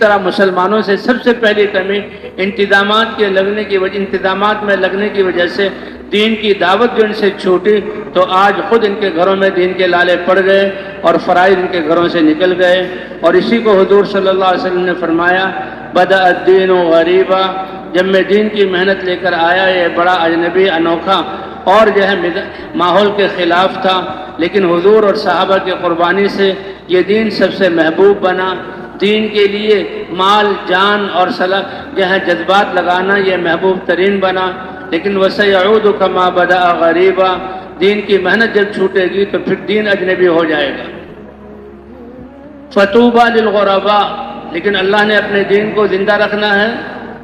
طرح مسلمانوں سے سب سے پہلی کمی انتظامات میں لگنے کی وجہ سے دین کی دعوت جو ان سے چھوٹی، تو آج خود ان کے گھروں میں دین کے لالے پڑ گئے اور فرائض ان کے گھروں سے نکل گئے۔ اور اسی کو حضور صلی اللہ علیہ وسلم نے فرمایا بدأ الدین غریبا، جب میں دین کی محنت لے کر آیا یہ بڑا اجنبی، انوکھا اور جو ہے ماحول کے خلاف تھا، لیکن حضور اور صحابہ کی قربانی سے یہ دین سب سے محبوب بنا۔ دین کے لیے مال، جان اور جو ہے جذبات لگانا یہ محبوب ترین بنا۔ لیکن وَسَيَعُودُ كَمَا بَدَأَ غَرِيبًا، دین کی محنت جب چھوٹے گی تو پھر دین اجنبی ہو جائے گا۔ فَطُوبَى لِلْغُرَبَاء، لیکن اللہ نے اپنے دین کو زندہ رکھنا ہے،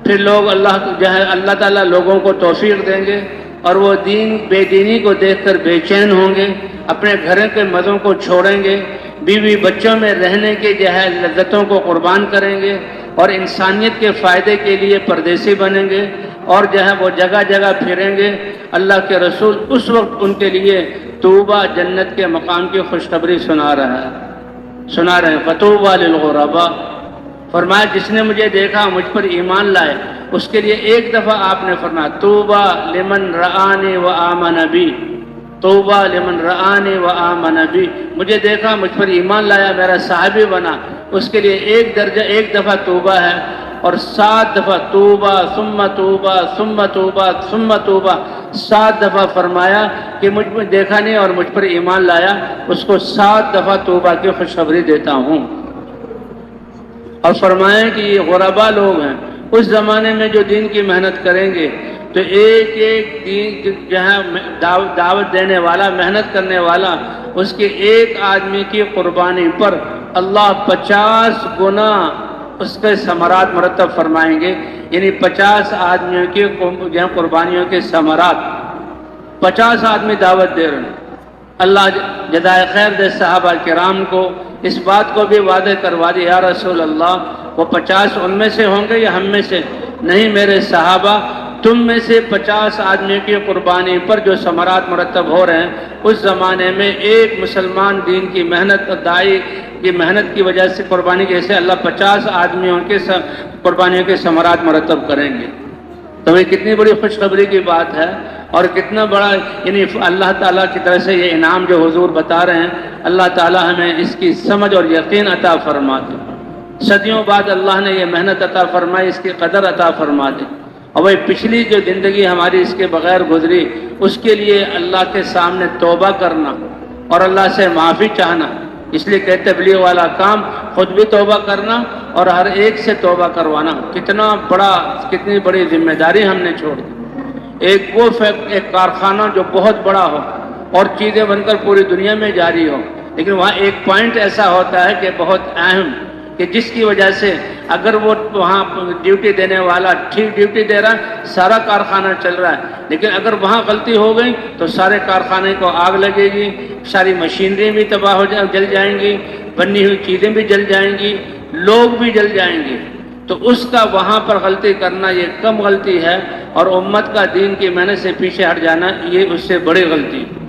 پھر لوگ اللہ تعالیٰ لوگوں کو توفیق دیں گے اور وہ بے دینی کو دیکھ کر بے چین ہوں گے، اپنے گھر کے مزوں کو چھوڑیں گے، بیوی بچوں میں رہنے کے لذتوں کو قربان کریں گے اور انسانیت کے فائدے کے لیے پردیسی بنیں گے اور وہ جگہ جگہ پھریں گے۔ اللہ کے رسول اس وقت ان کے لیے توبہ، جنت کے مقام کی خوشخبری سنا رہے ہیں۔ فَطُوبَى لِلْغُرَبَاء، فرمایا جس نے مجھے دیکھا، مجھ پر ایمان لائے، اس کے لیے ایک دفعہ آپ نے فرمایا طوبیٰ لمن رآنی وآمن بی، طوبیٰ لمن رآنی وآمن بی، مجھے دیکھا، مجھ پر ایمان لایا، میرا صحابی بنا، اس کے لیے ایک دفعہ توبہ ہے، اور 7 دفعہ توبہ ثم توبہ ثم توبہ ثم توبہ، 7 دفعہ فرمایا کہ مجھ پر دیکھا نہیں اور مجھ پر ایمان لایا، اس کو 7 دفعہ توبہ کی خوشخبری دیتا ہوں۔ اور فرمایا کہ یہ غربا لوگ ہیں، اس زمانے میں جو دین کی محنت کریں گے تو ایک دین جہاں دعوت دینے والا، محنت کرنے والا، اس کے ایک آدمی کی قربانی پر اللہ 50 گنا اس کے ثمرات مرتب فرمائیں گے، یعنی 50 آدمیوں کی قربانیوں کے ثمرات، 50 آدمی دعوت دے رہے ہیں۔ اللہ جزائے خیر دے صحابہ کرام کو اس بات کو بھی وعدے کروا دی، یا رسول اللہ وہ 50 ان میں سے ہوں گے یا ہم میں سے؟ نہیں میرے صحابہ، تم میں سے 50 آدمیوں کی قربانی پر جو ثمرات مرتب ہو رہے ہیں، اس زمانے میں ایک مسلمان دین کی محنت اور داعی کی محنت کی وجہ سے قربانی جیسے اللہ 50 آدمیوں کے قربانیوں کے ثمرات مرتب کریں گے۔ تو یہ کتنی بڑی خوشخبری کی بات ہے اور کتنا بڑا، یعنی اللہ تعالیٰ کی طرف سے یہ انعام جو حضور بتا رہے ہیں، اللہ تعالیٰ ہمیں اس کی سمجھ اور یقین عطا فرما دے۔ صدیوں بعد اللہ نے یہ محنت عطا فرمائی، اس کی قدر عطا فرما دے۔ اور وہی پچھلی جو زندگی ہماری اس کے بغیر گزری، اس کے لیے اللہ کے سامنے توبہ کرنا اور اللہ سے معافی چاہنا، اس لیے کہ تبلیغ والا کام خود بھی توبہ کرنا اور ہر ایک سے توبہ کروانا، کتنی بڑی ذمہ داری ہم نے چھوڑ دی۔ ایک کارخانہ جو بہت بڑا ہو اور چیزیں بن کر پوری دنیا میں جاری ہو، لیکن وہاں ایک پوائنٹ ایسا ہوتا ہے کہ بہت اہم، کہ جس کی وجہ سے اگر وہ وہاں ڈیوٹی دینے والا ٹھیک ڈیوٹی دے رہا ہے، سارا کارخانہ چل رہا ہے، لیکن اگر وہاں غلطی ہو گئی تو سارے کارخانے کو آگ لگے گی، ساری مشینری بھی تباہ جل جائیں گی، بنی ہوئی چیزیں بھی جل جائیں گی، لوگ بھی جل جائیں گے۔ تو اس کا وہاں پر غلطی کرنا یہ کم غلطی ہے، اور امت کا دین کی محنت سے پیچھے ہٹ جانا یہ اس سے بڑی غلطی ہے،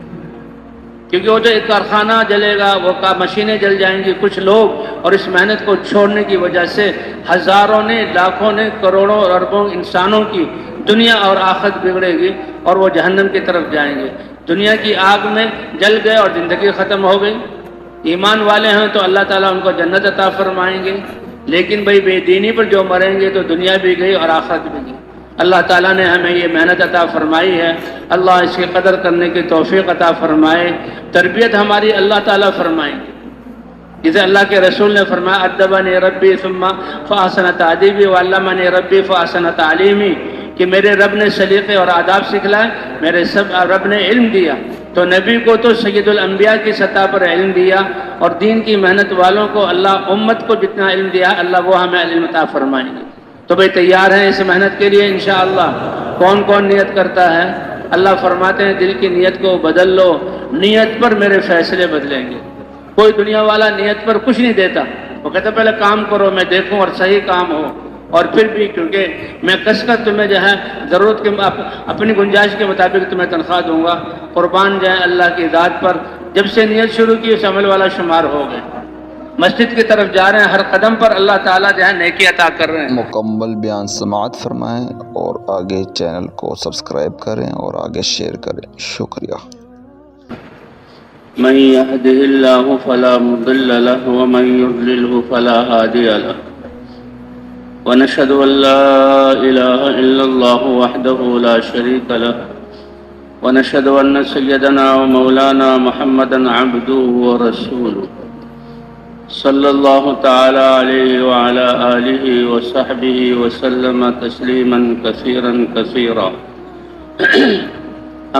کیونکہ وہ جو ایک کارخانہ جلے گا، وہ مشینیں جل جائیں گی، کچھ لوگ، اور اس محنت کو چھوڑنے کی وجہ سے ہزاروں نے، لاکھوں نے، کروڑوں اور اربوں انسانوں کی دنیا اور آخرت بگڑے گی اور وہ جہنم کی طرف جائیں گے۔ دنیا کی آگ میں جل گئے اور زندگی ختم ہو گئی۔ ایمان والے ہیں تو اللہ تعالیٰ ان کو جنت عطا فرمائیں گے، لیکن بھائی بے دینی پر جو مریں گے تو دنیا بھی گئی اور آخرت بھی گئی۔ اللہ تعالیٰ نے ہمیں یہ محنت عطا فرمائی ہے، اللہ اس کی قدر کرنے کی توفیق عطا فرمائے، تربیت ہماری اللہ تعالیٰ فرمائیں گے۔ جسے اللہ کے رسول نے فرمایا ادبنی ربی ثم فاحسن تادیبی وعلمنی ربی فاحسن تعلیمی، کہ میرے رب نے سلیقے اور آداب سکھلائے، میرے رب نے علم دیا۔ تو نبی کو تو سید الانبیاء کی سطح پر علم دیا، اور دین کی محنت والوں کو اللہ امت کو جتنا علم دیا اللہ وہ ہمیں علم عطا فرمائیں گے۔ تو بھئی تیار ہیں اس محنت کے لیے انشاءاللہ؟ کون کون نیت کرتا ہے؟ اللہ فرماتے ہیں دل کی نیت کو بدل لو، نیت پر میرے فیصلے بدلیں گے۔ کوئی دنیا والا نیت پر کچھ نہیں دیتا، وہ کہتا پہلے کام کرو میں دیکھوں اور صحیح کام ہو، اور پھر بھی کیونکہ میں کس کا تمہیں جو ہے ضرورت کے اپنی گنجائش کے مطابق تمہیں تنخواہ دوں گا، قربان جائیں اللہ کی ذات پر۔ جب سے نیت شروع کی اس عمل والا شمار ہو گئے۔ مسجد کی طرف جا رہے ہیں، ہر قدم پر اللہ تعالیٰ جو ہے نیکی عطا کر رہے ہیں۔ مکمل بیان سماعت فرمائیں اور آگے چینل کو سبسکرائب کریں اور آگے شیئر کریں۔ شکریہ۔ من يهده الله فلا مضل له ومن يضلله فلا هادي له ونشهد أن لا إله إلا الله وحده لا شريك له ونشهد أن سيدنا ومولانا محمدا عبده ورسوله صلى الله تعالى عليه وعلى آله وصحبه وسلم تسليما كثيرا كثيرا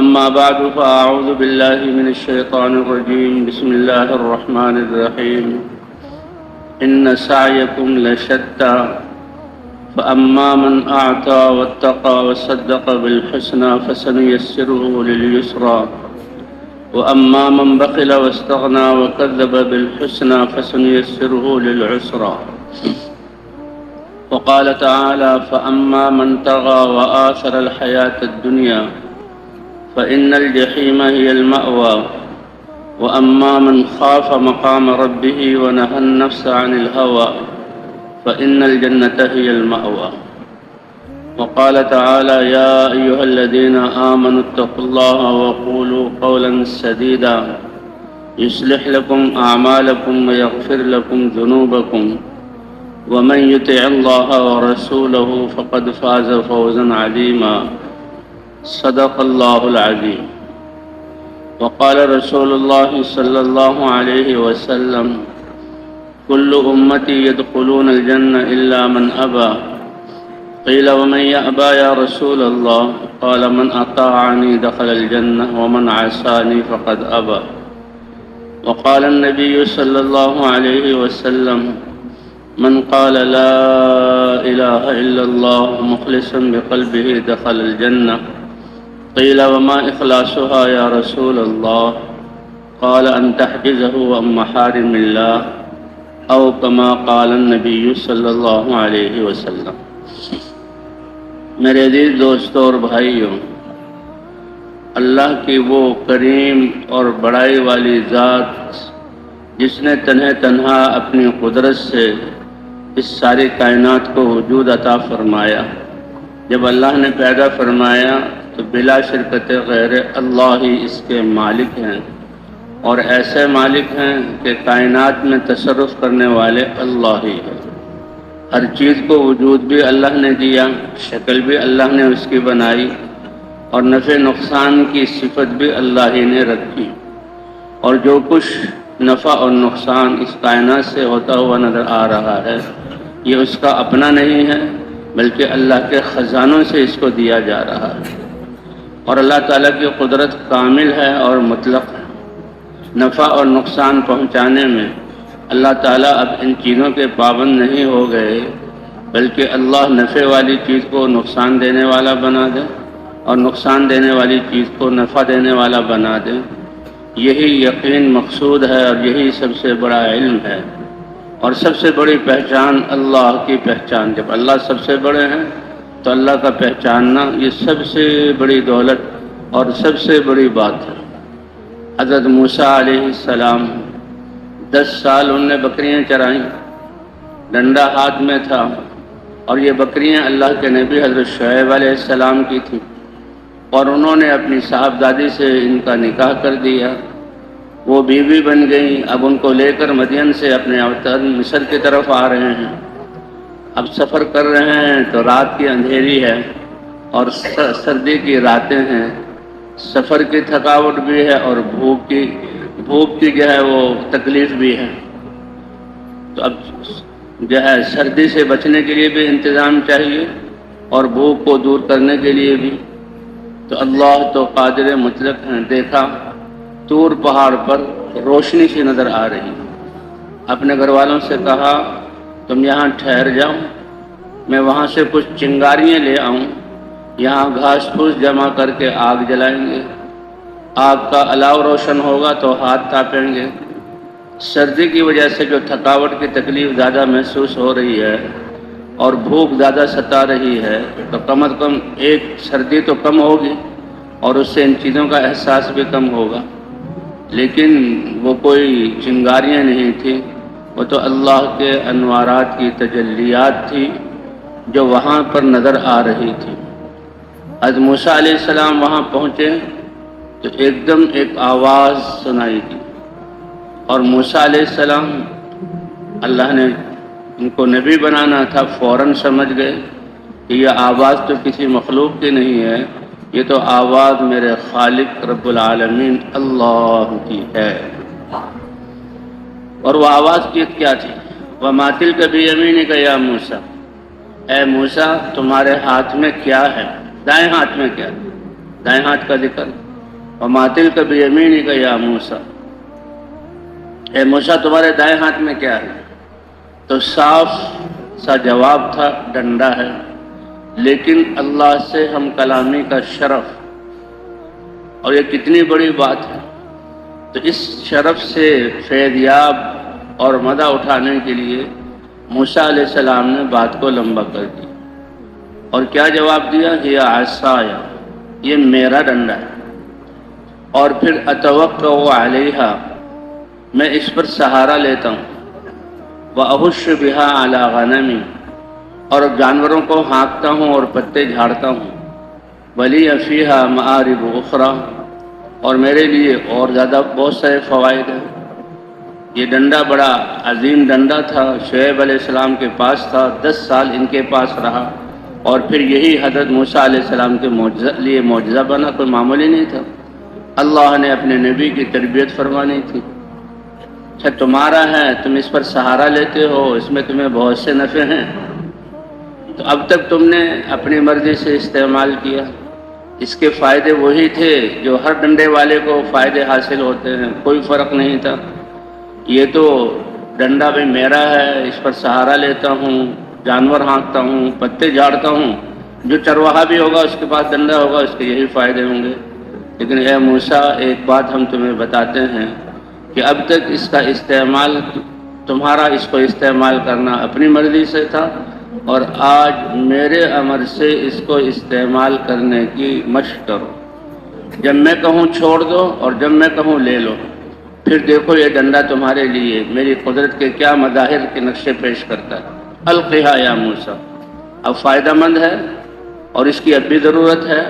أما بعد فأعوذ بالله من الشيطان الرجيم بسم الله الرحمن الرحيم إن سعيكم لشتى فأما من أعطى واتقى وصدق بالحسنى فسنيسره لليسرى وأما من بخل واستغنى وكذب بالحسنى فسنيسره للعسرى وقال تعالى فأما من طغى وآثر الحياة الدنيا فإن الجحيم هي المأوى وأما من خاف مقام ربه ونهى النفس عن الهوى فإن الجنة هي المأوى وقال تعالى يا أيها الذين آمنوا اتقوا الله وقولوا قولا سديدا يصلح لكم أعمالكم ويغفر لكم ذنوبكم ومن يطع الله ورسوله فقد فاز فوزا عظيما صدق الله العظيم وقال رسول الله صلى الله عليه وسلم كل أمتي يدخلون الجنة إلا من أبى قيل ومن يأبى يا رسول الله قال من أطاعني دخل الجنة ومن عصاني فقد أبى وقال النبي صلى الله عليه وسلم من قال لا إله إلا الله مخلصا بقلبه دخل الجنة قيل وما إخلاصها يا رسول الله قال أن تحجزه عن محارم الله أو كما قال النبي صلی اللہ علیہ وسلم۔ میرے عزیز دوستوں اور بھائیوں، اللہ کی وہ کریم اور بڑائی والی ذات جس نے تنہا اپنی قدرت سے اس ساری کائنات کو وجود عطا فرمایا، جب اللہ نے پیدا فرمایا تو بلا شرکت غیر اللہ ہی اس کے مالک ہیں، اور ایسے مالک ہیں کہ کائنات میں تصرف کرنے والے اللہ ہی ہیں۔ ہر چیز کو وجود بھی اللہ نے دیا، شکل بھی اللہ نے اس کی بنائی، اور نفع نقصان کی صفت بھی اللہ ہی نے رکھی، اور جو کچھ نفع اور نقصان اس کائنات سے ہوتا ہوا نظر آ رہا ہے یہ اس کا اپنا نہیں ہے بلکہ اللہ کے خزانوں سے اس کو دیا جا رہا ہے، اور اللہ تعالیٰ کی قدرت کامل ہے اور مطلق ہے۔ نفع اور نقصان پہنچانے میں اللہ تعالیٰ اب ان چیزوں کے پابند نہیں ہو گئے، بلکہ اللہ نفع والی چیز کو نقصان دینے والا بنا دے اور نقصان دینے والی چیز کو نفع دینے والا بنا دے۔ یہی یقین مقصود ہے اور یہی سب سے بڑا علم ہے، اور سب سے بڑی پہچان اللہ کی پہچان۔ جب اللہ سب سے بڑے ہیں تو اللہ کا پہچاننا یہ سب سے بڑی دولت اور سب سے بڑی بات ہے۔ حضرت موسیٰ علیہ السلام 10 سال انہوں نے بکریاں چرائیں، ڈنڈا ہاتھ میں تھا، اور یہ بکریاں اللہ کے نبی حضرت شعیب علیہ السلام کی تھیں، اور انہوں نے اپنی صاحبزادی سے ان کا نکاح کر دیا، وہ بیوی بن گئیں۔ اب ان کو لے کر مدین سے اپنے وطن مصر کی طرف آ رہے ہیں۔ اب سفر کر رہے ہیں تو رات کی اندھیری ہے اور سردی کی راتیں ہیں، سفر کی تھکاوٹ بھی ہے اور بھوک کی جو ہے وہ تکلیف بھی ہے، تو اب جو ہے سردی سے بچنے کے لیے بھی انتظام چاہیے اور بھوک کو دور کرنے کے لیے بھی۔ تو اللہ تو قادر مطلق ہیں۔ دیکھا طور پہاڑ پر روشنی سی نظر آ رہی، اپنے گھر والوں سے کہا تم یہاں ٹھہر جاؤ، میں وہاں سے کچھ چنگاریاں لے آؤں، یہاں گھاس پھوس جمع کر کے آگ جلائیں گے، آگ کا الاؤ روشن ہوگا تو ہاتھ تاپیں گے۔ سردی کی وجہ سے جو تھکاوٹ کی تکلیف زیادہ محسوس ہو رہی ہے اور بھوک زیادہ ستا رہی ہے، تو کم از کم ایک سردی تو کم ہوگی اور اس سے ان چیزوں کا احساس بھی کم ہوگا۔ لیکن وہ کوئی چنگاریاں نہیں تھیں، وہ تو اللہ کے انوارات کی تجلیات تھی جو وہاں پر نظر آ رہی تھی۔ حضرت موسیٰ علیہ السلام وہاں پہنچے تو ایک دم ایک آواز سنائی دی، اور موسیٰ علیہ السلام، اللہ نے ان کو نبی بنانا تھا، فوراً سمجھ گئے کہ یہ آواز تو کسی مخلوق کی نہیں ہے، یہ تو آواز میرے خالق رب العالمین اللہ کی ہے۔ اور وہ آواز کی کیا تھی؟ وَمَا تِلْكَ بِيَمِينِكَ يَا موسیٰ، اے موسیٰ تمہارے ہاتھ میں کیا ہے؟ دائیں ہاتھ میں کیا ہے؟ دائیں ہاتھ کا ذکر، وَمَا تِلْكَ بِيَمِينِكَ يَا موسیٰ، اے موسیٰ تمہارے دائیں ہاتھ میں کیا ہے؟ تو صاف سا جواب تھا، ڈنڈا ہے۔ لیکن اللہ سے ہم کلامی کا شرف، اور یہ کتنی بڑی بات ہے، تو اس شرف سے فیضیاب اور مدح اٹھانے کے لیے موسیٰ علیہ السلام نے بات کو لمبا کر دیا، اور کیا جواب دیا؟ یہ عصایا، یہ میرا ڈنڈا ہے، اور پھر اتوکل علیہا، میں اس پر سہارا لیتا ہوں، وأحش بها علی غنمی، اور جانوروں کو ہانکتا ہوں اور پتے جھاڑتا ہوں، ولی فیہا مآرب اخری، اور میرے لیے اور زیادہ بہت سارے فوائد ہیں۔ یہ ڈنڈا بڑا عظیم ڈنڈا تھا، شعیب علیہ السلام کے پاس تھا، 10 سال ان کے پاس رہا، اور پھر یہی حضرت موسیٰ علیہ السلام کے لیے معجزہ بنا، کوئی معمولی نہیں تھا۔ اللہ نے اپنے نبی کی تربیت فرمانی تھی۔ اچھا تمہارا ہے، تم اس پر سہارا لیتے ہو، اس میں تمہیں بہت سے نفع ہیں، تو اب تک تم نے اپنی مرضی سے استعمال کیا، اس کے فائدے وہی تھے جو ہر ڈنڈے والے کو فائدے حاصل ہوتے ہیں، کوئی فرق نہیں تھا۔ یہ تو ڈنڈا بھی میرا ہے، اس پر سہارا لیتا ہوں، جانور ہانکتا ہوں، پتے جھاڑتا ہوں، جو چرواہا بھی ہوگا اس کے پاس ڈنڈا ہوگا، اس کے یہی فائدے ہوں گے۔ لیکن اے موسیٰ ایک بات ہم تمہیں بتاتے ہیں کہ اب تک اس کا استعمال تمہارا اس کو استعمال کرنا اپنی مرضی سے تھا، اور آج میرے امر سے اس کو استعمال کرنے کی مشق کرو۔ جب میں کہوں چھوڑ دو اور جب میں کہوں لے لو، پھر دیکھو یہ ڈنڈا تمہارے لیے میری قدرت کے کیا مظاہر کے نقشے پیش کرتا ہے۔ القھا یا موسیٰ، اب فائدہ مند ہے اور اس کی اب بھی ضرورت ہے،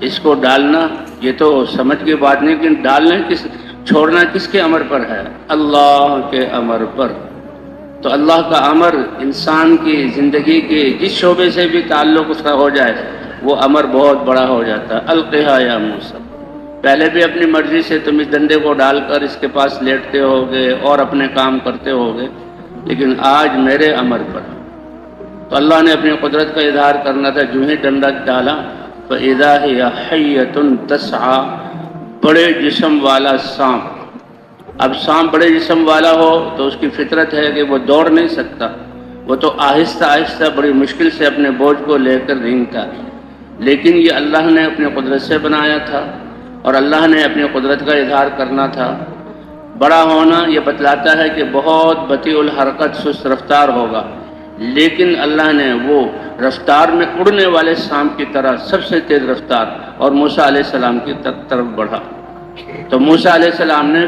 اس کو ڈالنا یہ تو سمجھ کی بات نہیں، لیکن ڈالنا چھوڑنا کس کے امر پر ہے؟ اللہ کے امر پر۔ تو اللہ کا امر انسان کی زندگی کے جس شعبے سے بھی تعلق اس کا ہو جائے وہ امر بہت بڑا ہو جاتا ہے۔ القھا یا موسیٰ، پہلے بھی اپنی مرضی سے تم اس ڈنڈے کو ڈال کر اس کے پاس لیٹتے ہوگے اور اپنے کام کرتے ہوگے، لیکن آج میرے امر پر۔ تو اللہ نے اپنی قدرت کا اظہار کرنا تھا، جو ہی ڈنڈا ڈالا فَإِذَا هِيَ حَيَّةٌ تَسْعَىٰ، بڑے جسم والا سانپ۔ اب سانپ بڑے جسم والا ہو تو اس کی فطرت ہے کہ وہ دوڑ نہیں سکتا، وہ تو آہستہ آہستہ بڑی مشکل سے اپنے بوجھ کو لے کر رینگتا ہے، لیکن یہ اللہ نے اپنی قدرت سے بنایا تھا، اور اللہ نے اپنی قدرت کا اظہار کرنا تھا۔ بڑا ہونا یہ بتلاتا ہے کہ بہت بطیء الحرکت، سست رفتار ہوگا، لیکن اللہ نے وہ رفتار میں اڑنے والے سانپ کی طرح سب سے تیز رفتار اور موسیٰ علیہ السلام کی طرف بڑھا۔ تو موسیٰ علیہ السلام نے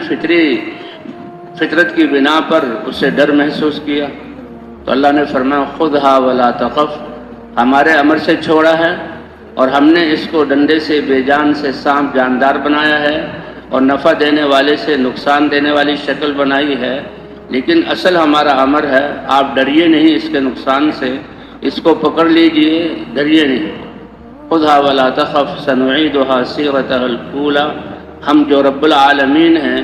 فطرت کی بنا پر اسے ڈر محسوس کیا، تو اللہ نے فرمایا خُذْهَا وَلَا تَخَفْ، ہمارے امر سے چھوڑا ہے، اور ہم نے اس کو ڈنڈے سے بے جان سے سانپ جاندار بنایا ہے، اور نفع دینے والے سے نقصان دینے والی شکل بنائی ہے، لیکن اصل ہمارا امر ہے آپ ڈریے نہیں اس کے نقصان سے، اس کو پکڑ لیجئے، ڈریے نہیں۔ خُذْهَا وَلَا تَخَفْ سَنُعِيدُهَا سِيرَتَهَا الْأُولَىٰ، ہم جو رب العالمین ہیں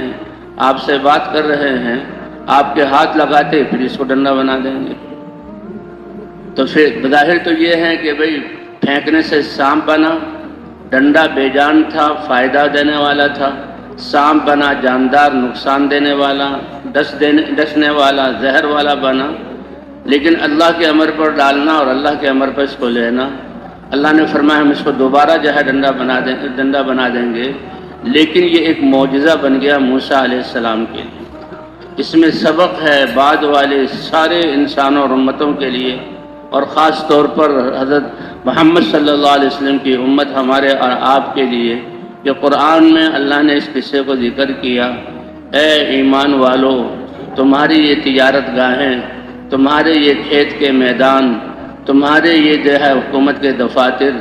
آپ سے بات کر رہے ہیں، آپ کے ہاتھ لگاتے پھر اس کو ڈنڈا بنا دیں گے۔ تو پھر بظاہر تو یہ ہے کہ بھئی پھینکنے سے سانپ بنا، ڈنڈا بے جان تھا، فائدہ دینے والا تھا، سانپ بنا جاندار، نقصان دینے والا، ڈسنے والا، زہر والا بنا، لیکن اللہ کے امر پر ڈالنا اور اللہ کے امر پر اس کو لینا۔ اللہ نے فرمایا ہم اس کو دوبارہ جو ہے ڈنڈا بنا دیں گے، لیکن یہ ایک معجزہ بن گیا موسیٰ علیہ السلام کے لیے۔ اس میں سبق ہے بعد والے سارے انسانوں اور امتوں کے لیے، اور خاص طور پر حضرت محمد صلی اللہ علیہ وسلم کی امت ہمارے اور آپ کے لیے، کہ قرآن میں اللہ نے اس قصے کو ذکر کیا، اے ایمان والو تمہاری یہ تجارت گاہیں، تمہارے یہ کھیت کے میدان، تمہارے یہ جو ہے حکومت کے دفاتر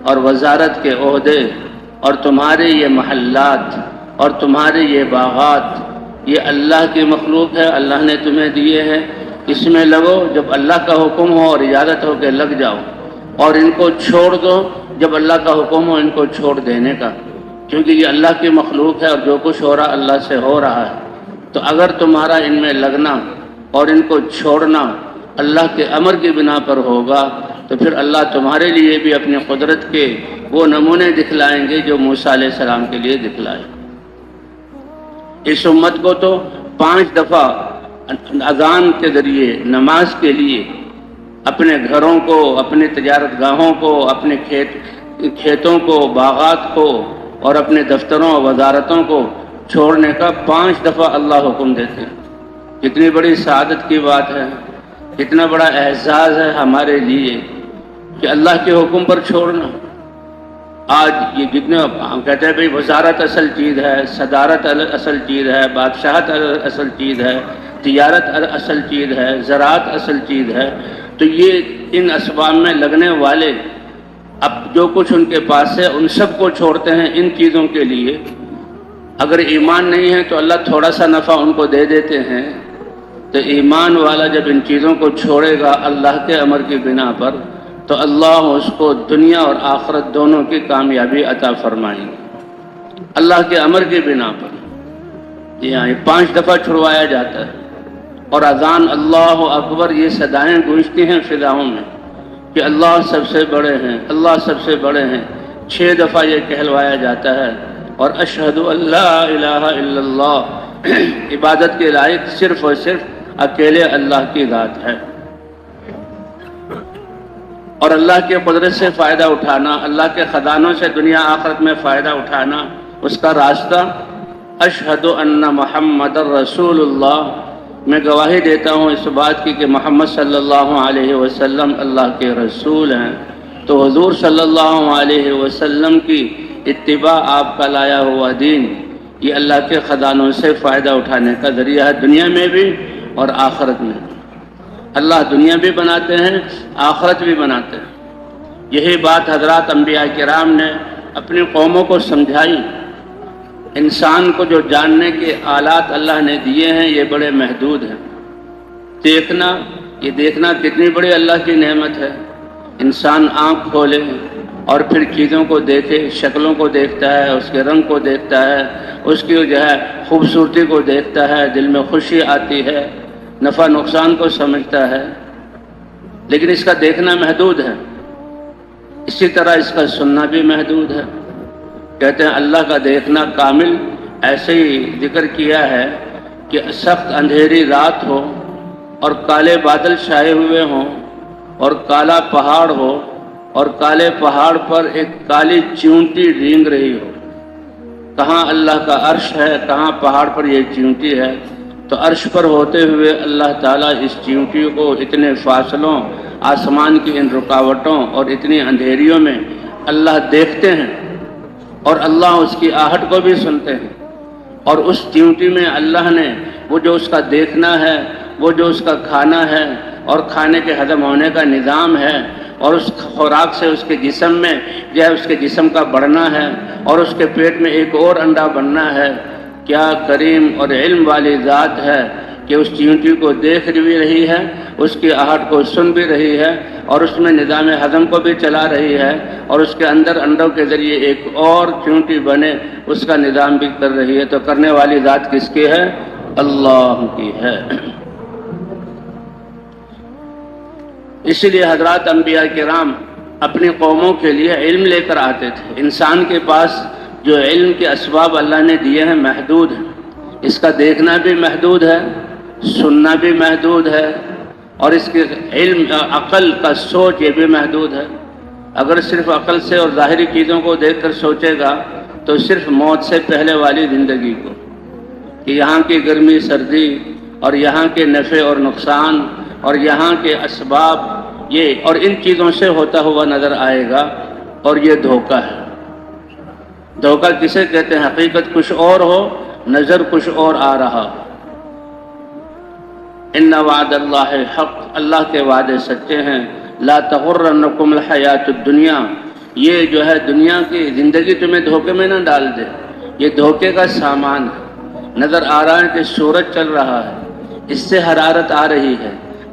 اور وزارت کے عہدے، اور تمہارے یہ محلات اور تمہارے یہ باغات، یہ اللہ کی مخلوق ہے، اللہ نے تمہیں دیے ہیں، اس میں لگو، جب اللہ کا حکم ہو اور اجازت ہو کہ لگ جاؤ، اور ان کو چھوڑ دو جب اللہ کا حکم ہو ان کو چھوڑ دینے کا، کیونکہ یہ اللہ کی مخلوق ہے اور جو کچھ ہو رہا اللہ سے ہو رہا ہے۔ تو اگر تمہارا ان میں لگنا اور ان کو چھوڑنا اللہ کے امر کی بنا پر ہوگا تو پھر اللہ تمہارے لیے بھی اپنی قدرت کے وہ نمونے دکھلائیں گے جو موسیٰ علیہ السلام کے لیے دکھلائے۔ اس امت کو تو 5 دفعہ اذان کے ذریعے نماز کے لیے اپنے گھروں کو، اپنے تجارت گاہوں کو، اپنے کھیتوں کو، باغات کو اور اپنے دفتروں اور وزارتوں کو چھوڑنے کا 5 دفعہ اللہ حکم دیتے ہیں۔ کتنی بڑی سعادت کی بات ہے، کتنا بڑا اعزاز ہے ہمارے لیے کہ اللہ کے حکم پر چھوڑنا۔ آج یہ جتنے ہم کہتے ہیں بھئی وزارت اصل چیز ہے، صدارت اصل چیز ہے، بادشاہت اصل چیز ہے، تجارت اصل چیز ہے، زراعت اصل چیز ہے، تو یہ ان اسباب میں لگنے والے اب جو کچھ ان کے پاس ہے ان سب کو چھوڑتے ہیں ان چیزوں کے لیے۔ اگر ایمان نہیں ہے تو اللہ تھوڑا سا نفع ان کو دے دیتے ہیں، تو ایمان والا جب ان چیزوں کو چھوڑے گا اللہ کے امر کی بنا پر تو اللہ اس کو دنیا اور آخرت دونوں کی کامیابی عطا فرمائیں گے، اللہ کے امر کی بنا پر۔ یہاں 5 دفعہ چھڑوایا جاتا ہے، اور اذان اللہ اکبر یہ صدائیں گونجتی ہیں فضاؤں میں کہ اللہ سب سے بڑے ہیں، اللہ سب سے بڑے ہیں۔ 6 دفعہ یہ کہلوایا جاتا ہے، اور اشہد ان لا الہ الا اللہ، عبادت کے لائق صرف اور صرف اکیلے اللہ کی ذات ہے۔ اور اللہ کی قدرت سے فائدہ اٹھانا، اللہ کے خزانوں سے دنیا آخرت میں فائدہ اٹھانا، اس کا راستہ اشہد ان محمد رسول اللہ، میں گواہی دیتا ہوں اس بات کی کہ محمد صلی اللہ علیہ وسلم اللہ کے رسول ہیں۔ تو حضور صلی اللہ علیہ وسلم کی اتباع، آپ کا لایا ہوا دین، یہ اللہ کے خزانوں سے فائدہ اٹھانے کا ذریعہ ہے، دنیا میں بھی اور آخرت میں۔ اللہ دنیا بھی بناتے ہیں، آخرت بھی بناتے ہیں۔ یہی بات حضرات انبیاء کرام نے اپنی قوموں کو سمجھائی۔ انسان کو جو جاننے کے آلات اللہ نے دیے ہیں یہ بڑے محدود ہیں۔ دیکھنا، یہ دیکھنا کتنی بڑی اللہ کی نعمت ہے۔ انسان آنکھ کھولے اور پھر چیزوں کو دیکھے، شکلوں کو دیکھتا ہے، اس کے رنگ کو دیکھتا ہے، اس کی جو ہے خوبصورتی کو دیکھتا ہے، دل میں خوشی آتی ہے، نفع نقصان کو سمجھتا ہے، لیکن اس کا دیکھنا محدود ہے۔ اسی طرح اس کا سننا بھی محدود ہے۔ کہتے ہیں اللہ کا دیکھنا کامل ایسے ہی ذکر کیا ہے کہ سخت اندھیری رات ہو اور کالے بادل چھائے ہوئے ہوں اور کالا پہاڑ ہو اور کالے پہاڑ پر ایک کالی چیونٹی رینگ رہی ہو۔ کہاں اللہ کا عرش ہے، کہاں پہاڑ پر یہ چیونٹی ہے؟ تو عرش پر ہوتے ہوئے اللہ تعالیٰ اس چیونٹی کو اتنے فاصلوں، آسمان کی ان رکاوٹوں اور اتنی اندھیریوں میں اللہ دیکھتے ہیں، اور اللہ اس کی آہٹ کو بھی سنتے ہیں۔ اور اس چیونٹی میں اللہ نے وہ جو اس کا دیکھنا ہے، وہ جو اس کا کھانا ہے اور کھانے کے ہضم ہونے کا نظام ہے، اور اس خوراک سے اس کے جسم میں جو ہے اس کے جسم کا بڑھنا ہے اور اس کے پیٹ میں ایک اور انڈا بننا ہے، کیا کریم اور علم والی ذات ہے کہ اس چیونٹی کو دیکھ بھی رہی ہے، اس کی آہٹ کو سن بھی رہی ہے، اور اس میں نظام ہضم کو بھی چلا رہی ہے، اور اس کے اندر انڈوں کے ذریعے ایک اور چیونٹی بنے اس کا نظام بھی کر رہی ہے۔ تو کرنے والی ذات کس کی ہے؟ اللہ کی ہے۔ اسی لیے حضرات انبیاء کرام اپنی قوموں کے لیے علم لے کر آتے تھے۔ انسان کے پاس جو علم کے اسباب اللہ نے دیے ہیں محدود ہیں، اس کا دیکھنا بھی محدود ہے، سننا بھی محدود ہے، اور اس کے علم عقل کا سوچ یہ بھی محدود ہے۔ اگر صرف عقل سے اور ظاہری چیزوں کو دیکھ کر سوچے گا تو صرف موت سے پہلے والی زندگی کو، کہ یہاں کی گرمی سردی اور یہاں کے نفع اور نقصان اور یہاں کے اسباب یہ اور ان چیزوں سے ہوتا ہوا نظر آئے گا، اور یہ دھوکہ ہے۔ دھوکہ کسے کہتے ہیں؟ حقیقت کچھ اور ہو، نظر کچھ اور آ رہا ہو۔ ان وعد اللہ حق، اللہ کے وعدے سچے ہیں، لا تغرنکم الحیات الدنیا، یہ جو ہے دنیا کی زندگی تمہیں دھوکے میں نہ ڈال دے، یہ دھوکے کا سامان ہے۔ نظر آ رہا ہے کہ سورج چل رہا ہے، اس سے حرارت آ رہی ہے،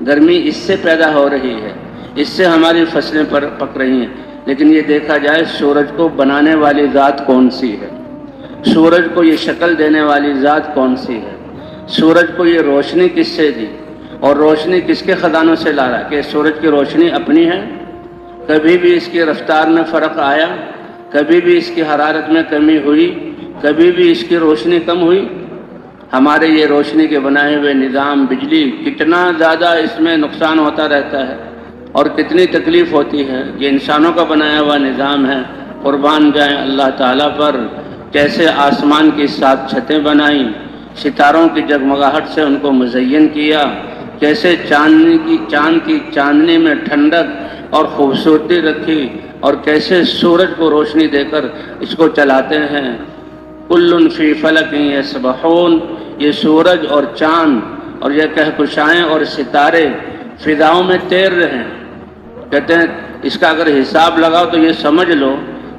گرمی اس سے پیدا ہو رہی ہے، اس سے ہماری فصلیں پک رہی ہیں، لیکن یہ دیکھا جائے سورج کو بنانے والی ذات کون سی ہے، سورج کو یہ شکل دینے والی ذات کون سی ہے، سورج کو یہ روشنی کس سے دی، اور روشنی کس کے خزانوں سے لا رہا ہے؟ کہ سورج کی روشنی اپنی ہے؟ کبھی بھی اس کی رفتار میں فرق آیا؟ کبھی بھی اس کی حرارت میں کمی ہوئی؟ کبھی بھی اس کی روشنی کم ہوئی؟ ہمارے یہ روشنی کے بنائے ہوئے نظام بجلی کتنا زیادہ اس میں نقصان ہوتا رہتا ہے اور کتنی تکلیف ہوتی ہے، یہ انسانوں کا بنایا ہوا نظام ہے۔ قربان جائیں اللہ تعالیٰ پر، کیسے آسمان کی 7 چھتیں بنائیں، ستاروں کی جگمگاہٹ سے ان کو مزین کیا، کیسے چاند کی چاندنی میں ٹھنڈک اور خوبصورتی رکھی، اور کیسے سورج کو روشنی دے کر اس کو چلاتے ہیں۔ کل فی فلک یسبحون، یہ سورج اور چاند اور یہ کہکشائیں اور ستارے فضاؤں میں تیر رہے ہیں۔ کہتے ہیں اس کا اگر حساب لگاؤ تو یہ سمجھ لو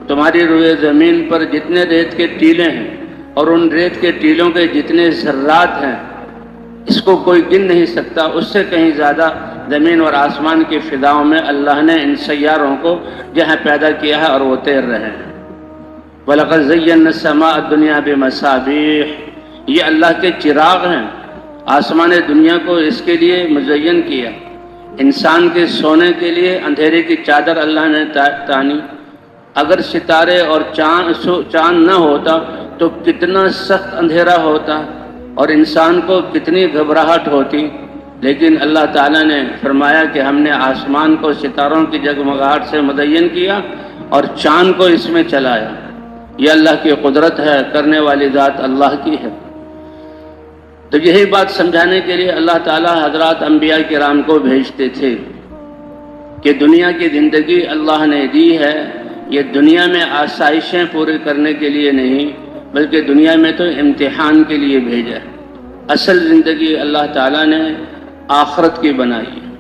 تمہاری روئے زمین پر جتنے ریت کے ٹیلے ہیں اور ان ریت کے ٹیلوں کے جتنے ذرات ہیں، اس کو کوئی گن نہیں سکتا، اس سے کہیں زیادہ زمین اور آسمان کی فضاؤں میں اللہ نے ان سیاروں کو جہاں پیدا کیا ہے اور وہ تیر رہے ہیں۔ وَلَقَدْ زَيَّنَّا السَّمَاءَ الدُّنْيَا بِمَصَابِيحَ، یہ اللہ کے چراغ ہیں، آسمان دنیا کو اس کے لیے مزین کیا، انسان کے سونے کے لیے اندھیرے کی چادر اللہ نے تانی۔ اگر ستارے اور چاند نہ ہوتا تو کتنا سخت اندھیرا ہوتا اور انسان کو کتنی گھبراہٹ ہوتی، لیکن اللہ تعالیٰ نے فرمایا کہ ہم نے آسمان کو ستاروں کی جگمگاہٹ سے مزین کیا اور چاند کو اس میں چلایا۔ یہ اللہ کی قدرت ہے، کرنے والی ذات اللہ کی ہے۔ تو یہی بات سمجھانے کے لیے اللہ تعالیٰ حضرات انبیاء کرام کو بھیجتے تھے کہ دنیا کی زندگی اللہ نے دی ہے، یہ دنیا میں آسائشیں پوری کرنے کے لیے نہیں، بلکہ دنیا میں تو امتحان کے لیے بھیجا ہے۔ اصل زندگی اللہ تعالیٰ نے آخرت کی بنائی ہے،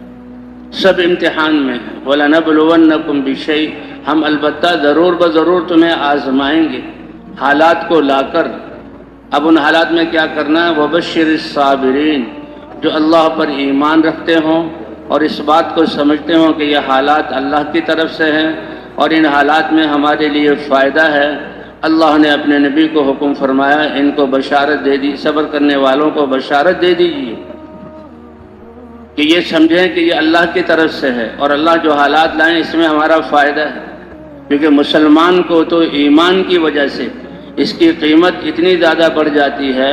سب امتحان میں ہے۔ وَلَنَبْلُوَنَّكُمْ بِشَيْءٍ، ہم البتہ ضرور بضرور تمہیں آزمائیں گے حالات کو لا کر۔ اب ان حالات میں کیا کرنا ہے؟ وَبَشِّرِ الصَّابِرِينَ، جو اللہ پر ایمان رکھتے ہوں اور اس بات کو سمجھتے ہوں کہ یہ حالات اللہ کی طرف سے ہیں اور ان حالات میں ہمارے لیے فائدہ ہے۔ اللہ نے اپنے نبی کو حکم فرمایا ان کو بشارت دے دی، صبر کرنے والوں کو بشارت دے دیجیے کہ یہ سمجھیں کہ یہ اللہ کی طرف سے ہے اور اللہ جو حالات لائیں اس میں ہمارا فائدہ ہے، کیونکہ مسلمان کو تو ایمان کی وجہ سے اس کی قیمت اتنی زیادہ بڑھ جاتی ہے،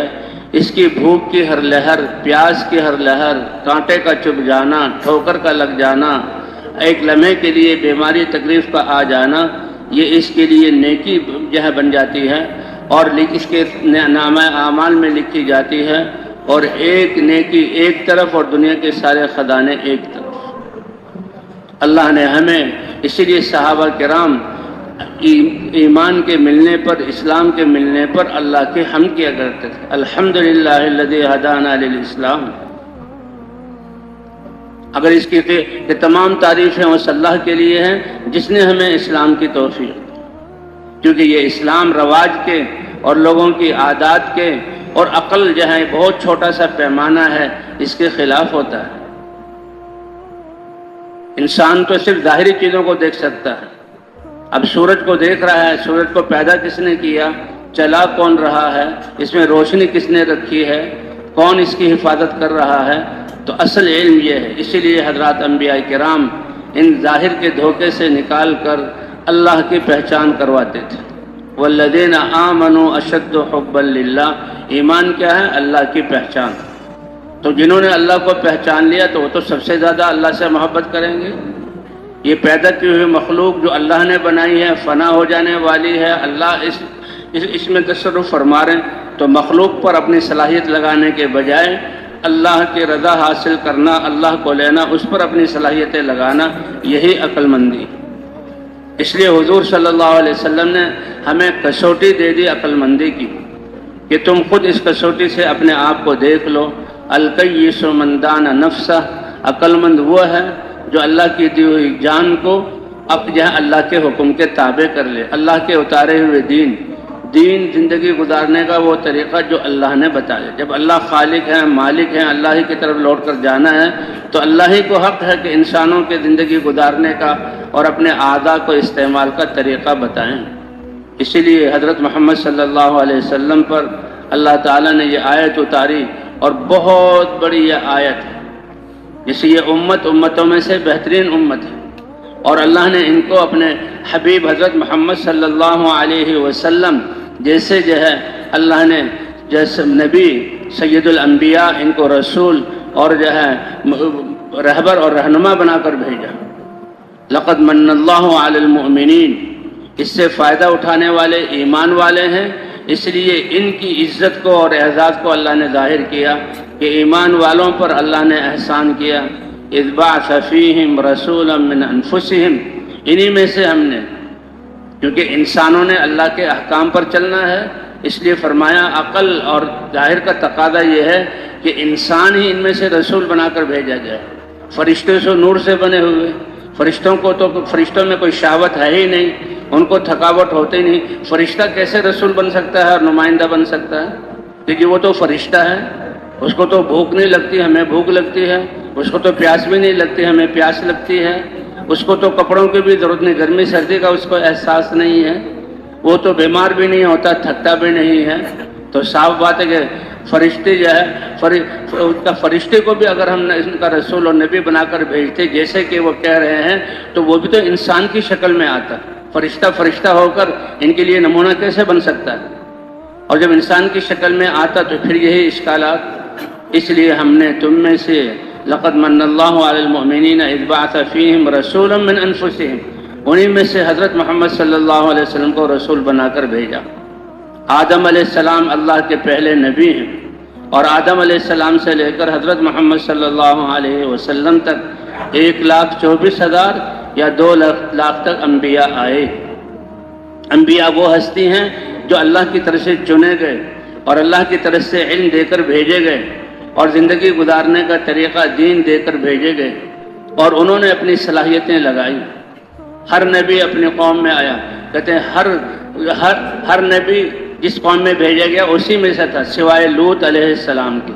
اس کی بھوک کی ہر لہر، پیاس کی ہر لہر، کانٹے کا چبھ جانا، ٹھوکر کا لگ جانا، ایک لمحے کے لیے بیماری تکلیف کا آ جانا، یہ اس کے لیے نیکی جو ہے بن جاتی ہے اور اس کے نامہ اعمال میں لکھی جاتی ہے، اور ایک نیکی ایک طرف اور دنیا کے سارے خزانے ایک طرف۔ اللہ نے ہمیں اسی لیے صحابہ کرام ایمان کے ملنے پر، اسلام کے ملنے پر اللہ کی حمد کیا کرتے تھے، الحمدللہ الذی ہدانا للاسلام۔ اگر اس کی کہ تمام تعریفیں اس اللہ کے لیے ہیں جس نے ہمیں اسلام کی توفیق دی، کیونکہ یہ اسلام رواج کے اور لوگوں کی عادات کے اور عقل جو ہے بہت چھوٹا سا پیمانہ ہے، اس کے خلاف ہوتا ہے۔ انسان تو صرف ظاہری چیزوں کو دیکھ سکتا ہے، اب سورج کو دیکھ رہا ہے، سورج کو پیدا کس نے کیا، چلا کون رہا ہے، اس میں روشنی کس نے رکھی ہے، کون اس کی حفاظت کر رہا ہے، تو اصل علم یہ ہے۔ اسی لیے حضرات انبیاء کرام ان ظاہر کے دھوکے سے نکال کر اللہ کی پہچان کرواتے تھے۔ والذین آمنوا اشد حبا للہ، ایمان کیا ہے؟ اللہ کی پہچان۔ تو جنہوں نے اللہ کو پہچان لیا تو وہ تو سب سے زیادہ اللہ سے محبت کریں گے۔ یہ پیدا کی ہوئی مخلوق جو اللہ نے بنائی ہے، فنا ہو جانے والی ہے، اللہ اس میں تصرف فرما رہے ہیں، تو مخلوق پر اپنی صلاحیت لگانے کے بجائے اللہ کی رضا حاصل کرنا، اللہ کو لینا، اس پر اپنی صلاحیتیں لگانا، یہی عقل مندی۔ اس لیے حضور صلی اللہ علیہ وسلم نے ہمیں کسوٹی دے دی عقل مندی کی کہ تم خود اس کسوٹی سے اپنے آپ کو دیکھ لو الکیس من دان نفسہ، عقل مند وہ ہے جو اللہ کی دی ہوئی جان کو اب اللہ کے حکم کے تابع کر لے، اللہ کے اتارے ہوئے دین زندگی گزارنے کا وہ طریقہ جو اللہ نے بتایا۔ جب اللہ خالق ہے، مالک ہے، اللہ ہی کی طرف لوٹ کر جانا ہے تو اللہ ہی کو حق ہے کہ انسانوں کے زندگی گزارنے کا اور اپنے اعضاء کو استعمال کا طریقہ بتائیں۔ اسی لیے حضرت محمد صلی اللہ علیہ وسلم پر اللہ تعالیٰ نے یہ آیت اتاری، اور بہت بڑی یہ آیت ہے، جیسے یہ امتوں میں سے بہترین امت ہے، اور اللہ نے ان کو اپنے حبیب حضرت محمد صلی اللہ علیہ وسلم جیسے جو ہے اللہ نے جیسے نبی سید الانبیاء، ان کو رسول اور جو ہے رہبر اور رہنما بنا کر بھیجا۔ لقد من اللہ علی المؤمنین، اس سے فائدہ اٹھانے والے ایمان والے ہیں، اس لیے ان کی عزت کو اور اعزاز کو اللہ نے ظاہر کیا کہ ایمان والوں پر اللہ نے احسان کیا۔ اذ بعث فیہم رسولا من انفسہم، انہی میں سے ہم نے، کیونکہ انسانوں نے اللہ کے احکام پر چلنا ہے، اس لیے فرمایا عقل اور ظاہر کا تقاضا یہ ہے کہ انسان ہی ان میں سے رسول بنا کر بھیجا جائے۔ فرشتے سے نور سے بنے ہوئے، فرشتوں میں کوئی شہوت ہے ہی نہیں، ان کو تھکاوٹ ہوتی نہیں، فرشتہ کیسے رسول بن سکتا ہے اور نمائندہ بن سکتا ہے؟ کیونکہ وہ تو فرشتہ ہے، اس کو تو بھوک نہیں لگتی، ہمیں بھوک لگتی ہے، اس کو تو پیاس بھی نہیں لگتی، ہمیں پیاس لگتی ہے، اس کو تو کپڑوں کی بھی ضرورت نہیں، گرمی سردی کا اس کو احساس نہیں ہے، وہ تو بیمار بھی نہیں ہوتا، تھکتا بھی نہیں ہے۔ تو صاف بات ہے کہ فرشتے جو ہے فرشتے کو بھی اگر ہم ان کا رسول اور نبی بنا کر بھیجتے جیسے کہ وہ کہہ رہے ہیں، تو وہ بھی تو انسان کی شکل میں آتا، فرشتہ ہو کر ان کے لیے نمونہ کیسے بن سکتا ہے؟ اور جب انسان کی شکل میں آتا تو پھر یہی اشکالات۔ اس لیے ہم نے تم میں سے لقد من اللہ علی المؤمنین اذ بعث فیہم رسولا من انفسہم، انہی میں سے حضرت محمد صلی اللہ علیہ وسلم کو رسول بنا کر بھیجا۔ آدم علیہ السلام اللہ کے پہلے نبی ہیں، اور آدم علیہ السلام سے لے کر حضرت محمد صلی اللہ علیہ وسلم تک 1,24,000 یا 2 لاکھ تک انبیاء آئے۔ انبیاء وہ ہستی ہیں جو اللہ کی طرف سے چنے گئے اور اللہ کی طرف سے علم دے کر بھیجے گئے اور زندگی گزارنے کا طریقہ دین دے کر بھیجے گئے، اور انہوں نے اپنی صلاحیتیں لگائی۔ ہر نبی اپنی قوم میں آیا، کہتے ہیں ہر نبی جس قوم میں بھیجا گیا اسی میں سے تھا، سوائے لوط علیہ السلام کی،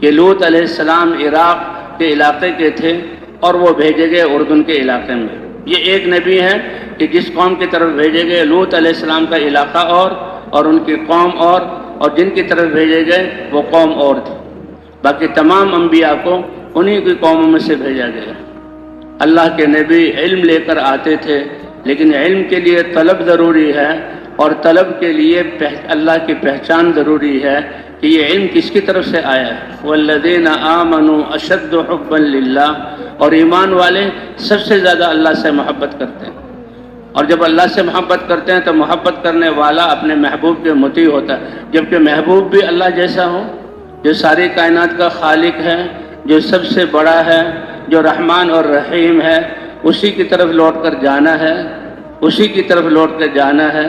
کہ لوط علیہ السلام عراق کے علاقے کے تھے اور وہ بھیجے گئے اردن کے علاقے میں۔ یہ ایک نبی ہے کہ جس قوم کی طرف بھیجے گئے لوط علیہ السلام کا علاقہ اور ان کی قوم اور جن کی طرف بھیجے گئے وہ قوم اور تھی۔ باقی تمام انبیاء کو انہی کی قوموں میں سے بھیجا گیا۔ اللہ کے نبی علم لے کر آتے تھے، لیکن علم کے لیے طلب ضروری ہے، اور طلب کے لیے اللہ کی پہچان ضروری ہے کہ یہ علم کس کی طرف سے آیا ہے۔ والذین آمنوا اشد حبا للہ، اور ایمان والے سب سے زیادہ اللہ سے محبت کرتے ہیں، اور جب اللہ سے محبت کرتے ہیں تو محبت کرنے والا اپنے محبوب کے مطیع ہوتا ہے، جبکہ محبوب بھی اللہ جیسا ہو، جو ساری کائنات کا خالق ہے، جو سب سے بڑا ہے، جو رحمان اور رحیم ہے، اسی کی طرف لوٹ کر جانا ہے، اسی کی طرف لوٹ کر جانا ہے،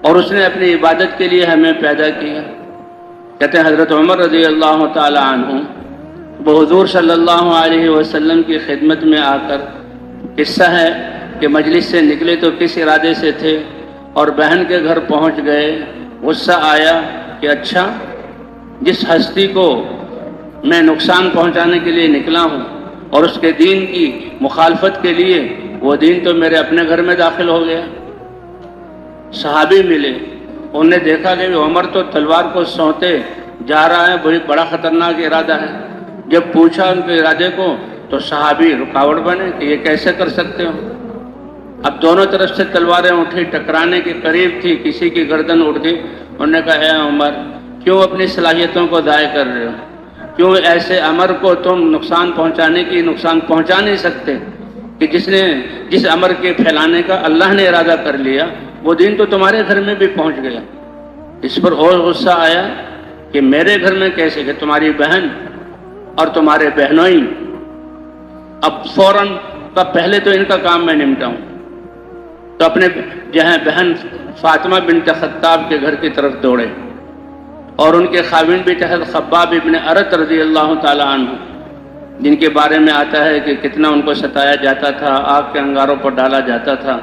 اور اس نے اپنی عبادت کے لیے ہمیں پیدا کیا۔ کہتے ہیں حضرت عمر رضی اللہ تعالی عنہ وہ حضور صلی اللہ علیہ وسلم کی خدمت میں آ کر، قصہ ہے کہ مجلس سے نکلے تو کس ارادے سے تھے اور بہن کے گھر پہنچ گئے، غصہ آیا کہ اچھا جس ہستی کو میں نقصان پہنچانے کے لیے نکلا ہوں اور اس کے دین کی مخالفت کے لیے، وہ دین تو میرے اپنے گھر میں داخل ہو گیا۔ صحابی ملے، انہوں نے دیکھا کہ عمر تو تلوار کو سونتے جا رہا ہے، بڑا خطرناک ارادہ ہے۔ جب پوچھا ان کے ارادے کو تو صحابی رکاوٹ بنے کہ یہ کیسے کر سکتے ہو۔ اب دونوں طرف سے تلواریں اٹھی، ٹکرانے کے قریب تھی، کسی کی گردن اٹھ گئی۔ انہوں نے کہا اے عمر، کیوں اپنی صلاحیتوں کو ضائع کر رہے ہو؟ کیوں ایسے امر کو تم نقصان پہنچا نہیں سکتے کہ جس امر کے پھیلانے کا اللہ نے ارادہ کر لیا، وہ دین تو تمہارے گھر میں بھی پہنچ گیا۔ اس پر اور غصہ آیا کہ میرے گھر میں کیسے، کہ تمہاری بہن اور تمہارے بہنوئی، اب فوراً کا پہلے تو ان کا کام میں نمٹاؤں، تو اپنے بہن فاطمہ بنت خطاب کے گھر کی طرف دوڑے اور ان کے خاوند بھی تھے خباب ابن ارت رضی اللہ تعالی عنہ، جن کے بارے میں آتا ہے کہ کتنا ان کو ستایا جاتا تھا، آگ کے انگاروں پر ڈالا جاتا تھا،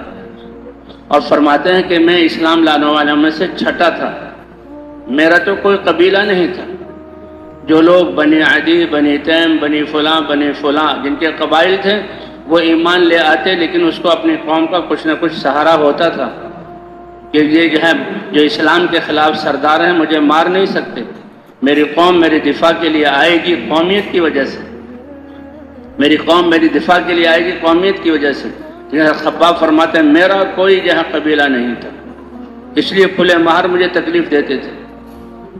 اور فرماتے ہیں کہ میں اسلام لانے والوں میں سے چھٹا تھا، میرا تو کوئی قبیلہ نہیں تھا۔ جو لوگ بنی عدی، بنی تیم، بنی فلاں جن کے قبائل تھے وہ ایمان لے آتے، لیکن اس کو اپنی قوم کا کچھ نہ کچھ سہارا ہوتا تھا کہ یہ جو اسلام کے خلاف سردار ہیں مجھے مار نہیں سکتے، میری قوم میری دفاع کے لیے آئے گی قومیت کی وجہ سے، میری قوم میری دفاع کے لیے آئے گی قومیت کی وجہ سے۔ خباب فرماتے ہیں میرا کوئی قبیلہ نہیں تھا، اس لیے کھلے مہر مجھے تکلیف دیتے تھے۔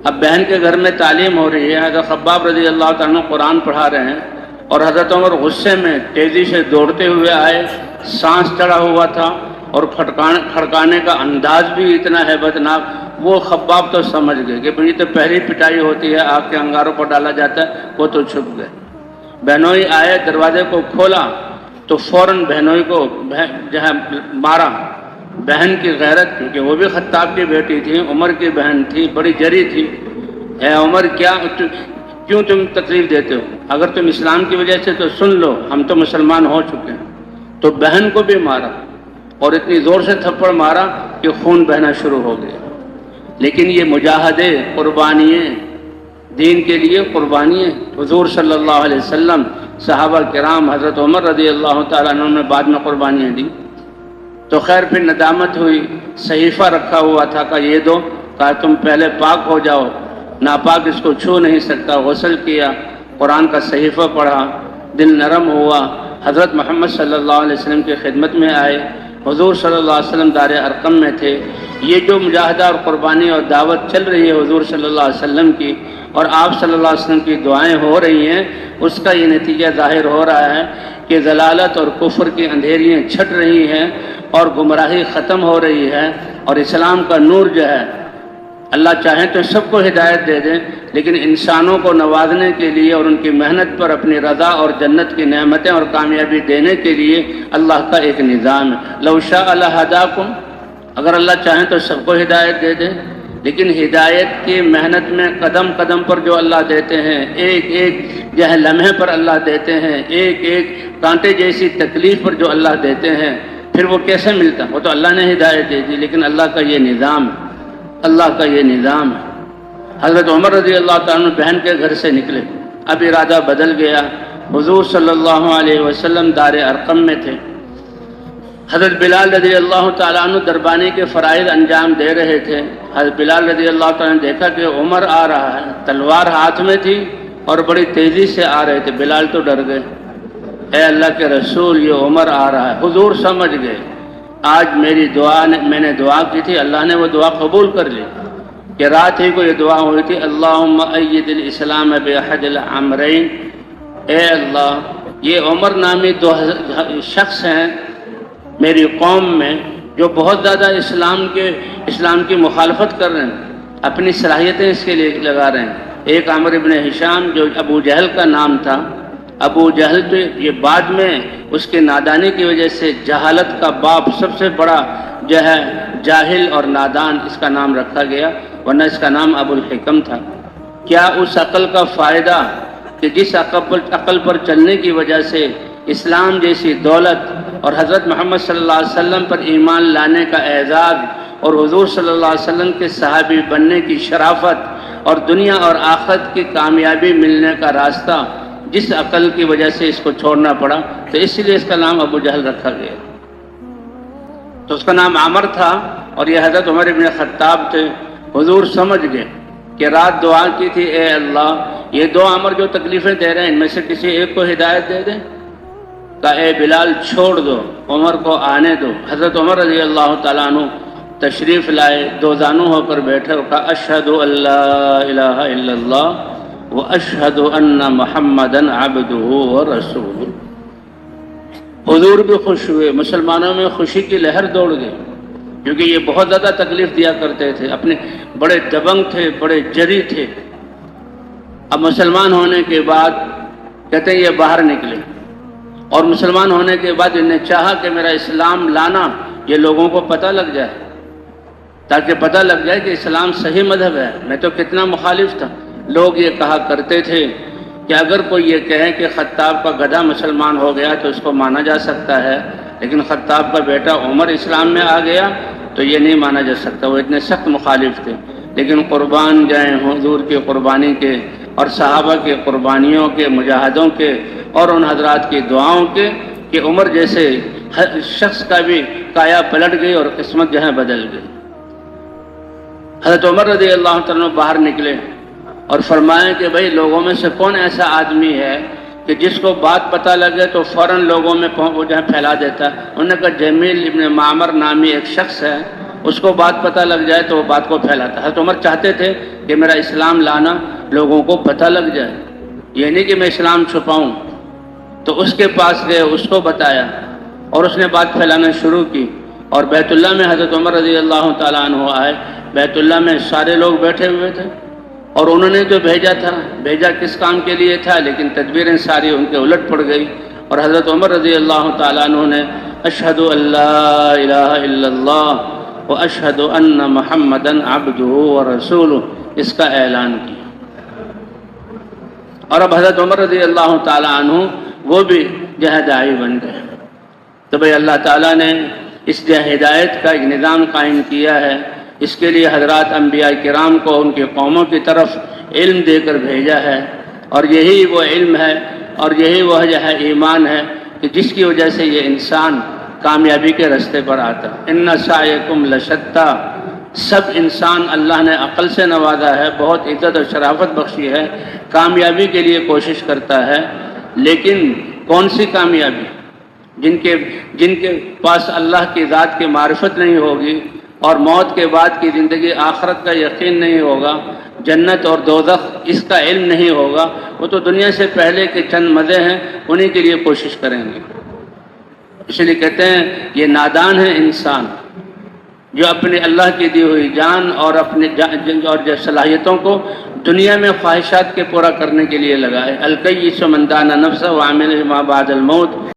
اب بہن کے گھر میں تعلیم ہو رہی ہے، حضرت خباب رضی اللہ تعالیٰ قرآن پڑھا رہے ہیں، اور حضرت عمر غصے میں تیزی سے دوڑتے ہوئے آئے، سانس چڑھا ہوا تھا اور کھڑکانے کا انداز بھی اتنا ہیبتناک، وہ خباب تو سمجھ گئے کہ بھئی تو پہلی پٹائی ہوتی ہے، آگ کے انگاروں پر ڈالا جاتا ہے، وہ تو چھپ گئے۔ بہنوئی آئے، دروازے کو کھولا تو فوراً بہنوئی کو مارا۔ بہن کی غیرت، کیونکہ وہ بھی خطاب کی بیٹی تھی، عمر کی بہن تھی، بڑی جری تھی، اے عمر کیوں تم تکلیف دیتے ہو؟ اگر تم اسلام کی وجہ سے تو سن لو، ہم تو مسلمان ہو چکے ہیں۔ تو بہن کو بھی مارا، اور اتنی زور سے تھپڑ مارا کہ خون بہنا شروع ہو گیا۔ لیکن یہ مجاہدے، قربانیاں، دین کے لیے قربانیاں، حضور صلی اللہ علیہ وسلم، صحابہ کرام، حضرت عمر رضی اللہ تعالیٰ عنہ نے بعد میں قربانیاں دی۔ تو خیر پھر ندامت ہوئی، صحیفہ رکھا ہوا تھا کہ یہ دو، کہا تم پہلے پاک ہو جاؤ، ناپاک اس کو چھو نہیں سکتا۔ غسل کیا، قرآن کا صحیفہ پڑھا، دل نرم ہوا، حضرت محمد صلی اللہ علیہ وسلم کی خدمت میں آئے۔ حضور صلی اللہ علیہ وسلم دار ارقم میں تھے۔ یہ جو مجاہدہ اور قربانی اور دعوت چل رہی ہے حضور صلی اللہ علیہ وسلم کی، اور آپ صلی اللہ علیہ وسلم کی دعائیں ہو رہی ہیں، اس کا یہ نتیجہ ظاہر ہو رہا ہے کہ ضلالت اور کفر کی اندھیریاں چھٹ رہی ہیں اور گمراہی ختم ہو رہی ہے، اور اسلام کا نور جو ہے، اللہ چاہیں تو سب کو ہدایت دے دیں، لیکن انسانوں کو نوازنے کے لیے اور ان کی محنت پر اپنی رضا اور جنت کی نعمتیں اور کامیابی دینے کے لیے اللہ کا ایک نظام ہے۔ لو شاء لہداکم، اگر اللہ چاہیں تو سب کو ہدایت دے دیں، لیکن ہدایت کی محنت میں قدم قدم پر جو اللہ دیتے ہیں، ایک ایک لمحے پر اللہ دیتے ہیں، ایک ایک کانٹے جیسی تکلیف پر جو اللہ دیتے ہیں، پھر وہ کیسے ملتا؟ وہ تو اللہ نے ہدایت دے دی، لیکن اللہ کا یہ نظام ہے، اللہ کا یہ نظام ہے۔ حضرت عمر رضی اللہ تعالیٰ عنہ بہن کے گھر سے نکلے، اب ارادہ بدل گیا۔ حضور صلی اللہ علیہ وسلم دار ارقم میں تھے۔ حضرت بلال رضی اللہ تعالیٰ عنہ دربانی کے فرائض انجام دے رہے تھے۔ حضرت بلال رضی اللہ تعالیٰ نے دیکھا کہ عمر آ رہا ہے، تلوار ہاتھ میں تھی اور بڑی تیزی سے آ رہے تھے۔ بلال تو ڈر گئے، اے اللہ کے رسول، یہ عمر آ رہا ہے۔ حضور سمجھ گئے آج میری میں نے دعا کی تھی، اللہ نے وہ دعا قبول کر لی، کہ رات ہی کو یہ دعا ہوئی تھی، اللہم اید الاسلام باحد الامرین، اے اللہ یہ عمر نامی دو شخص ہیں میری قوم میں جو بہت زیادہ اسلام کی مخالفت کر رہے ہیں، اپنی صلاحیتیں اس کے لیے لگا رہے ہیں۔ ایک عامر ابن ہشام جو ابو جہل کا نام تھا، ابو جہل تو یہ بعد میں اس کے نادانی کی وجہ سے جہالت کا باپ، سب سے بڑا جو ہے جاہل اور نادان، اس کا نام رکھا گیا، ورنہ اس کا نام ابو الحکم تھا۔ کیا اس عقل کا فائدہ کہ جس عقل پر چلنے کی وجہ سے اسلام جیسی دولت اور حضرت محمد صلی اللہ علیہ وسلم پر ایمان لانے کا اعزاز اور حضور صلی اللہ علیہ وسلم کے صحابی بننے کی شرافت اور دنیا اور آخرت کی کامیابی ملنے کا راستہ، جس عقل کی وجہ سے اس کو چھوڑنا پڑا، تو اس لیے اس کا نام ابو جہل رکھا گیا۔ تو اس کا نام عامر تھا، اور یہ حضرت عمر ابن خطاب تھے۔ حضور سمجھ گئے کہ رات دعا کی تھی، اے اللہ یہ دو عامر جو تکلیفیں دے رہے ہیں، ان میں سے کسی ایک کو ہدایت دے دیں۔ کہا اے بلال چھوڑ دو، عمر کو آنے دو۔ حضرت عمر رضی اللہ تعالیٰ عنہ تشریف لائے، دو زانو ہو کر بیٹھے اور کہا اشہد ان لا الہ الا اللہ واشہد ان محمدًا عبدہ ورسولہ۔ حضور بھی خوش ہوئے، مسلمانوں میں خوشی کی لہر دوڑ گئی، کیونکہ یہ بہت زیادہ تکلیف دیا کرتے تھے، اپنے بڑے دبنگ تھے، بڑے جری تھے۔ اب مسلمان ہونے کے بعد کہتے ہیں یہ باہر نکلے، اور مسلمان ہونے کے بعد انہیں چاہا کہ میرا اسلام لانا یہ لوگوں کو پتہ لگ جائے، تاکہ پتہ لگ جائے کہ اسلام صحیح مذہب ہے. میں تو کتنا مخالف تھا. لوگ یہ کہا کرتے تھے کہ اگر کوئی یہ کہے کہ خطاب کا گدھا مسلمان ہو گیا تو اس کو مانا جا سکتا ہے، لیکن خطاب کا بیٹا عمر اسلام میں آ گیا تو یہ نہیں مانا جا سکتا. وہ اتنے سخت مخالف تھے. لیکن قربان جائیں حضور کی قربانی کے اور صحابہ کے قربانیوں کے، مجاہدوں کے اور ان حضرات کی دعاؤں کے، کہ عمر جیسے شخص کا بھی کایا پلٹ گئی اور قسمت جو ہے بدل گئی. حضرت عمر رضی اللہ تعالیٰ باہر نکلے اور فرمائیں کہ بھئی لوگوں میں سے کون ایسا آدمی ہے کہ جس کو بات پتہ لگے تو فوراً لوگوں میں وہ جو ہے پھیلا دیتا ہے. انہوں نے کہا جمیل ابن معمر نامی ایک شخص ہے، اس کو بات پتہ لگ جائے تو وہ بات کو پھیلاتا ہے. حضرت عمر چاہتے تھے کہ میرا اسلام لانا لوگوں کو پتہ لگ جائے، یہ نہیں کہ میں اسلام چھپاؤں. تو اس کے پاس گئے، اس کو بتایا اور اس نے بات پھیلانا شروع کی. اور بیت اللہ میں حضرت عمر رضی اللہ تعالیٰ عنہ آئے. بیت اللہ میں سارے لوگ بیٹھے ہوئے تھے اور انہوں نے جو بھیجا کس کام کے لیے تھا، لیکن تدبیریں ساری ان کے الٹ پڑ گئی. اور حضرت عمر رضی اللہ تعالیٰ عنہ نے اشہد ان لا الہ الا اللہ و اشہد ان محمدً عبدہ ورسولہ اس کا اعلان کیا. اور اب حضرت عمر رضی اللہ تعالیٰ عنہ وہ بھی جو ہے داعی بن گئے. تو بھئی اللہ تعالیٰ نے اس جو ہدایت کا ایک نظام قائم کیا ہے. اس کے لیے حضرات انبیاء کرام کو ان کی قوموں کی طرف علم دے کر بھیجا ہے، اور یہی وہ علم ہے اور یہی وہ جو ہے ایمان ہے کہ جس کی وجہ سے یہ انسان کامیابی کے راستے پر آتا. ان سعیکم لشتی، سب انسان اللہ نے عقل سے نوازا ہے، بہت عزت اور شرافت بخشی ہے، کامیابی کے لیے کوشش کرتا ہے. لیکن کون سی کامیابی؟ جن کے پاس اللہ کی ذات کی معرفت نہیں ہوگی اور موت کے بعد کی زندگی آخرت کا یقین نہیں ہوگا، جنت اور دوزخ اس کا علم نہیں ہوگا، وہ تو دنیا سے پہلے کے چند مزے ہیں انہی کے لیے کوشش کریں گے. اس لیے کہتے ہیں یہ نادان ہے انسان جو اپنے اللہ کی دی ہوئی جان اور اپنے اور جو صلاحیتوں کو دنیا میں خواہشات کے پورا کرنے کے لیے لگائے. الکیس من دان نفسہ وعمل ما بعد الموت